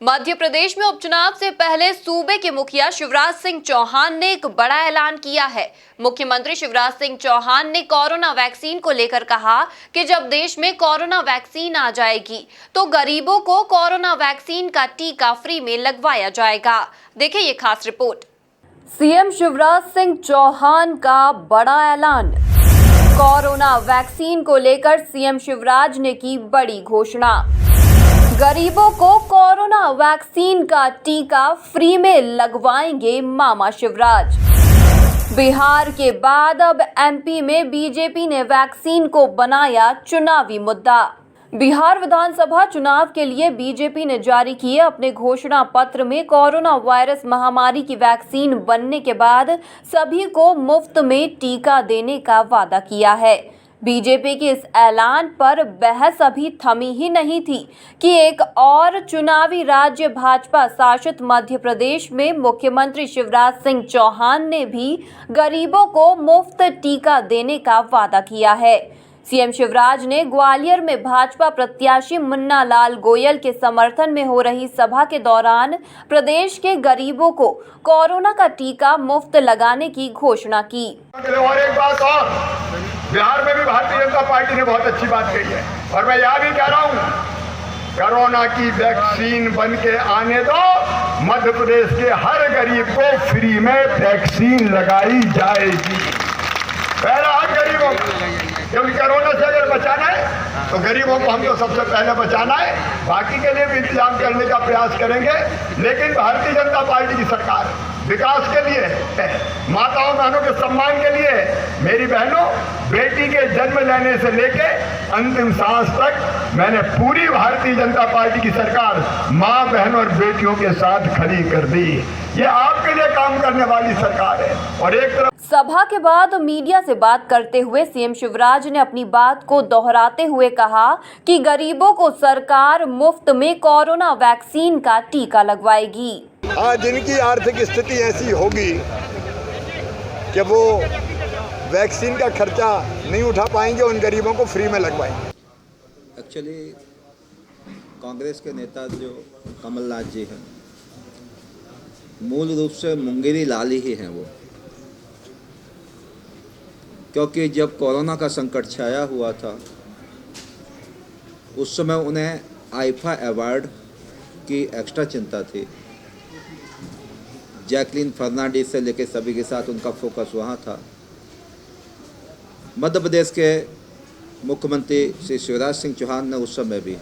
मध्य प्रदेश में उपचुनाव से पहले सूबे के मुखिया शिवराज सिंह चौहान ने एक बड़ा ऐलान किया है। मुख्यमंत्री शिवराज सिंह चौहान ने कोरोना वैक्सीन को लेकर कहा कि जब देश में कोरोना वैक्सीन आ जाएगी तो गरीबों को कोरोना वैक्सीन का टीका फ्री में लगवाया जाएगा। देखिए ये खास रिपोर्ट। सीएम शिवराज सिंह चौहान का बड़ा ऐलान। कोरोना वैक्सीन को लेकर सीएम शिवराज ने की बड़ी घोषणा। गरीबों को कोरोना वैक्सीन का टीका फ्री में लगवाएंगे मामा शिवराज। बिहार के बाद अब एमपी में बीजेपी ने वैक्सीन को बनाया चुनावी मुद्दा। बिहार विधानसभा चुनाव के लिए बीजेपी ने जारी किए अपने घोषणा पत्र में कोरोना वायरस महामारी की वैक्सीन बनने के बाद सभी को मुफ्त में टीका देने का वादा किया है। बीजेपी के इस ऐलान पर बहस अभी थमी ही नहीं थी कि एक और चुनावी राज्य भाजपा शासित मध्य प्रदेश में मुख्यमंत्री शिवराज सिंह चौहान ने भी गरीबों को मुफ्त टीका देने का वादा किया है। सीएम शिवराज ने ग्वालियर में भाजपा प्रत्याशी मुन्ना लाल गोयल के समर्थन में हो रही सभा के दौरान प्रदेश के गरीबों को कोरोना का टीका मुफ्त लगाने की घोषणा की। और एक बात और, बिहार में भी भारतीय जनता पार्टी ने बहुत अच्छी बात कही है और मैं यह भी कह रहा हूं, कोरोना की वैक्सीन बन के आने दो, मध्य प्रदेश के हर गरीब को फ्री में वैक्सीन लगाई जाएगी। पहला हक गरीबों का, क्योंकि कोरोना से अगर बचाना है तो गरीबों को हमको सबसे पहले बचाना है, बाकी के लिए भी इंतजाम करने का प्रयास करेंगे। लेकिन भारतीय जनता पार्टी की सरकार विकास के लिए, माताओं बहनों के सम्मान के लिए, मेरी बहनों बेटी के जन्म लेने से लेके अंतिम सांस तक मैंने पूरी भारतीय जनता पार्टी की सरकार मां बहन और बेटियों के साथ खड़ी कर दी। ये आपके लिए काम करने वाली सरकार है। और एक तरफ सभा के बाद मीडिया से बात करते हुए सीएम शिवराज ने अपनी बात को दोहराते हुए कहा कि गरीबों को सरकार मुफ्त में कोरोना वैक्सीन का टीका लगवाएगी। आज जिनकी आर्थिक स्थिति ऐसी होगी कि वो वैक्सीन का खर्चा नहीं उठा पाएंगे, उन गरीबों को फ्री में लगवाएंगे। एक्चुअली कांग्रेस के नेता जो कमलनाथ जी हैं, मूल रूप से मुंगेरी लाल ही हैं वो, क्योंकि जब कोरोना का संकट छाया हुआ था उस समय उन्हें आईफा अवार्ड की एक्स्ट्रा चिंता थी। जैकलीन फर्नांडिस से लेकर सभी के साथ उनका फोकस वहाँ था। मध्य प्रदेश के मुख्यमंत्री श्री शिवराज सिंह चौहान ने उस समय भी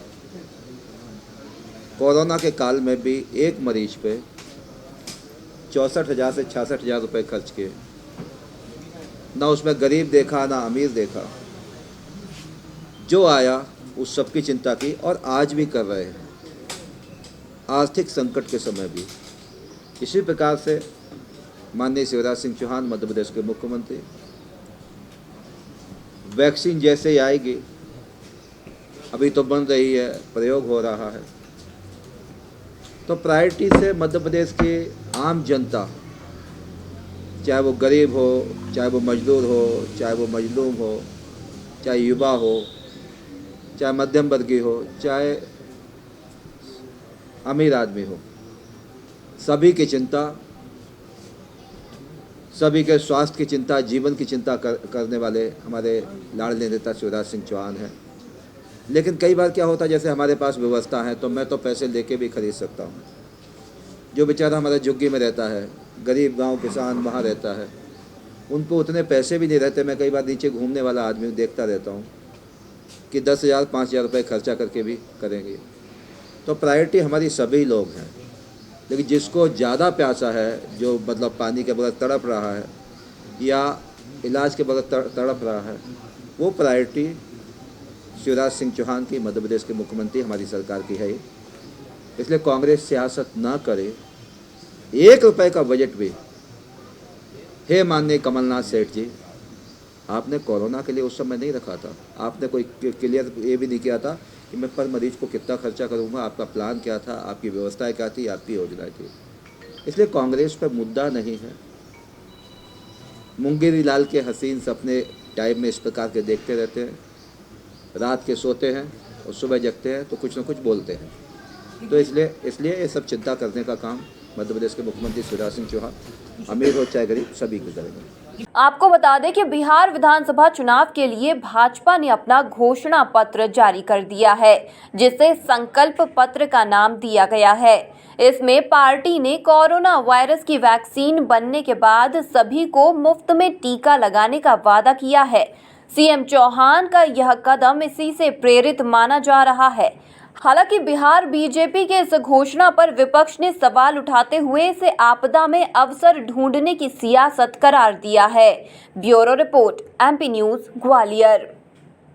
कोरोना के काल में भी एक मरीज पे 64,000 से 66,000 रुपये खर्च किए। ना उसमें गरीब देखा ना अमीर देखा, जो आया उस सब की चिंता की और आज भी कर रहे हैं, आर्थिक संकट के समय भी। इसी प्रकार से माननीय शिवराज सिंह चौहान मध्य प्रदेश के मुख्यमंत्री, वैक्सीन जैसे ही आएगी, अभी तो बन रही है, प्रयोग हो रहा है, तो प्रायोरिटी से मध्य प्रदेश की आम जनता, चाहे वो गरीब हो, चाहे वो मजदूर हो, चाहे वो मजलूम हो, चाहे युवा हो, चाहे मध्यम वर्गीय हो, चाहे अमीर आदमी हो, सभी की चिंता, सभी के स्वास्थ्य की चिंता, जीवन की चिंता करने वाले हमारे लाडले नेता शिवराज सिंह चौहान हैं। लेकिन कई बार क्या होता है, जैसे हमारे पास व्यवस्था है तो मैं तो पैसे लेके भी खरीद सकता हूँ। जो बेचारा हमारे झुग्गी में रहता है, गरीब गांव किसान वहाँ रहता है, उनको उतने पैसे भी नहीं रहते। मैं कई बार नीचे घूमने वाला आदमी देखता रहता हूँ कि 10,000 5,000 रुपये खर्चा करके भी करेंगे। तो प्रायोरिटी हमारी सभी लोग हैं, लेकिन जिसको ज़्यादा प्यासा है, जो मतलब पानी के बगैर तड़प रहा है या इलाज के बगैर तड़प रहा है, वो प्रायोरिटी शिवराज सिंह चौहान की, मध्य प्रदेश के मुख्यमंत्री हमारी सरकार की है। इसलिए कांग्रेस सियासत ना करे, 1 रुपये का बजट भी। हे माननीय कमलनाथ सेठ जी, आपने कोरोना के लिए उस समय नहीं रखा था, आपने कोई क्लियर ये भी नहीं किया था कि मैं पर मरीज को कितना खर्चा करूंगा, आपका प्लान क्या था, आपकी व्यवस्थाएं क्या थी, आपकी योजनाएं थी। इसलिए कांग्रेस पर मुद्दा नहीं है। मुंगेरी लाल के हसीन सपने टाइम में इस प्रकार के देखते रहते हैं, रात के सोते हैं और सुबह जगते हैं तो कुछ न कुछ बोलते हैं। तो इसलिए ये सब चिंता करने का काम मध्य प्रदेश के मुख्यमंत्री शिवराज सिंह चौहान अमीर हो चाहे गरीब सभी को करेंगे। आपको बता दें कि बिहार विधानसभा चुनाव के लिए भाजपा ने अपना घोषणा पत्र जारी कर दिया है, जिसे संकल्प पत्र का नाम दिया गया है। इसमें पार्टी ने कोरोना वायरस की वैक्सीन बनने के बाद सभी को मुफ्त में टीका लगाने का वादा किया है। सीएम चौहान का यह कदम इसी से प्रेरित माना जा रहा है। हालांकि बिहार बीजेपी के इस घोषणा पर विपक्ष ने सवाल उठाते हुए इसे आपदा में अवसर ढूंढने की सियासत करार दिया है। Bureau report, MP news, Gwalior.